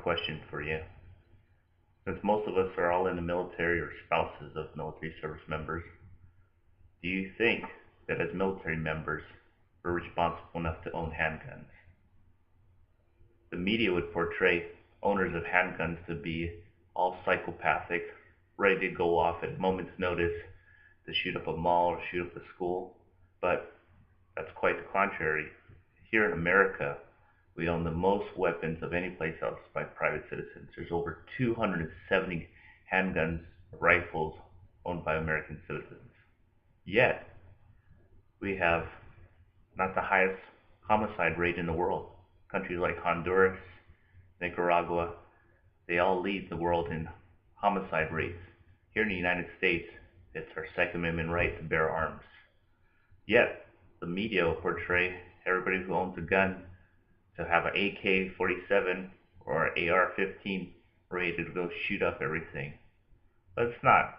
question for you. Since most of us are all in the military or spouses of military service members, do you think that as military members, we're responsible enough to own handguns? The media would portray owners of handguns to be all psychopathic, ready to go off at a moment's notice to shoot up a mall or shoot up a school. But that's quite the contrary. Here in America, we own the most weapons of any place else by private citizens. There's over 270 handguns, rifles owned by American citizens. Yet, we have not the highest homicide rate in the world. Countries like Honduras, Nicaragua, they all lead the world in homicide rates. Here in the United States, it's our Second Amendment right to bear arms. Yet, the media will portray everybody who owns a gun to have an AK-47 or an AR-15 ready to go shoot up everything. But it's not.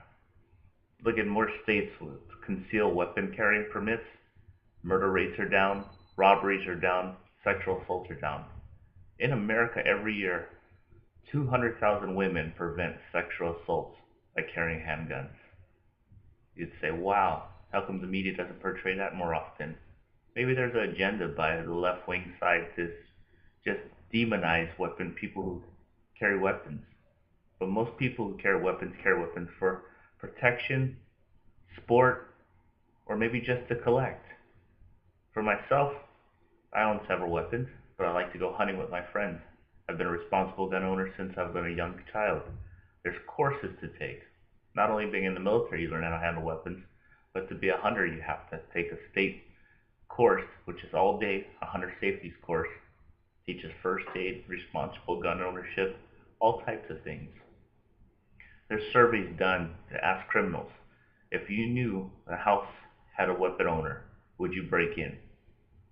Look at more states with concealed weapon carrying permits. Murder rates are down, robberies are down, sexual assaults are down. In America every year, 200,000 women prevent sexual assaults by carrying handguns. You'd say, wow, how come the media doesn't portray that more often? Maybe there's an agenda by the left-wing side to just demonize people who carry weapons. But most people who carry weapons for protection, sport, or maybe just to collect. For myself, I own several weapons, but I like to go hunting with my friends. I've been a responsible gun owner since I've been a young child. There's courses to take. Not only being in the military, you learn how to handle weapons, but to be a hunter, you have to take a state course, which is all day, a hunter safeties course. Teaches first aid, responsible gun ownership, all types of things. There's surveys done to ask criminals, if you knew the house had a weapon owner, would you break in?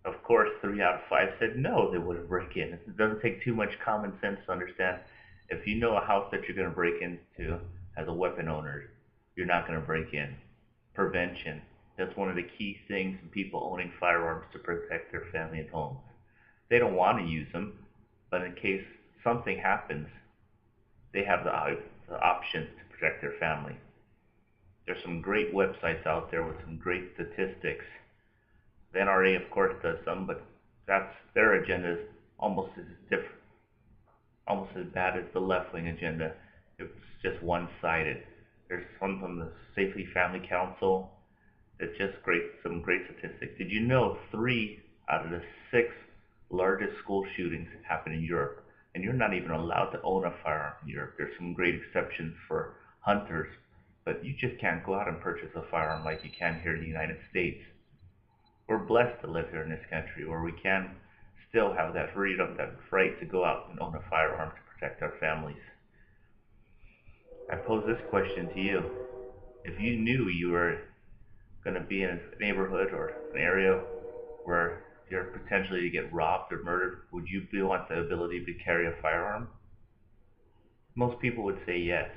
Of course, 3 out of 5 said no, they wouldn't break in. It doesn't take too much common sense to understand if you know a house that you're going to break into has a weapon owner, you're not going to break in. Prevention. That's one of the key things in people owning firearms to protect their family and homes. They don't want to use them, but in case something happens, they have the option to protect their family. There's some great websites out there with some great statistics. The NRA, of course, does some, but that's their agenda is almost as different, almost as bad as the left-wing agenda. It's just one-sided. There's some from the Safely Family Council that just some great statistics. Did you know 3 out of the 6 largest school shootings happen in Europe? And you're not even allowed to own a firearm in Europe. There's some great exceptions for hunters, but you just can't go out and purchase a firearm like you can here in the United States. We're blessed to live here in this country where we can still have that freedom, that right to go out and own a firearm to protect our families. I pose this question to you. If you knew you were going to be in a neighborhood or an area where you're potentially to get robbed or murdered, would you want the ability to carry a firearm? Most people would say yes.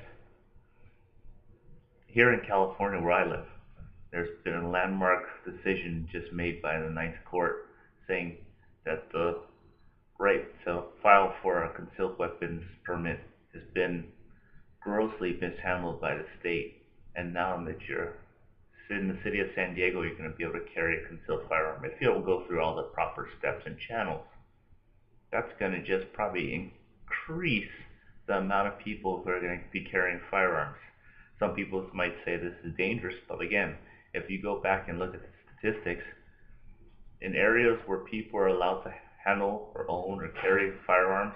Here in California where I live, there's been a landmark decision just made by the Ninth Court saying that the right to file for a concealed weapons permit has been grossly mishandled by the state. And now that you're in the city of San Diego, you're going to be able to carry a concealed firearm if you'll go through all the proper steps and channels. That's going to just probably increase the amount of people who are going to be carrying firearms. Some people might say this is dangerous, but again, if you go back and look at the statistics, in areas where people are allowed to handle or own or carry firearms,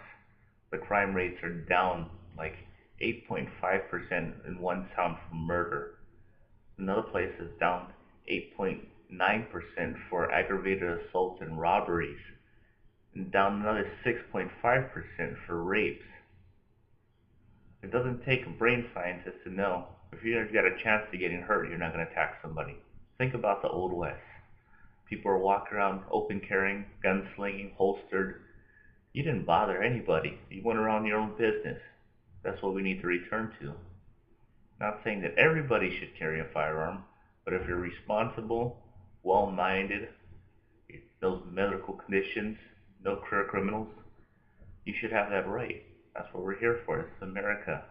the crime rates are down like 8.5% in one town for murder. Another place is down 8.9% for aggravated assaults and robberies, and down another 6.5% for rapes. It doesn't take a brain scientist to know if you got a chance to getting hurt, you're not going to attack somebody. Think about the Old West. People are walking around open carrying, gunslinging, holstered. You didn't bother anybody. You went around your own business. That's what we need to return to. Not saying that everybody should carry a firearm, but if you're responsible, well-minded, those medical conditions, no career criminals, you should have that right. That's what we're here for. This is America.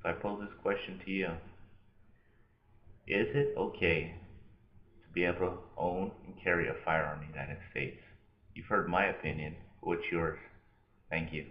So I pose this question to you. Is it okay to be able to own and carry a firearm in the United States? You've heard my opinion. What's yours? Thank you.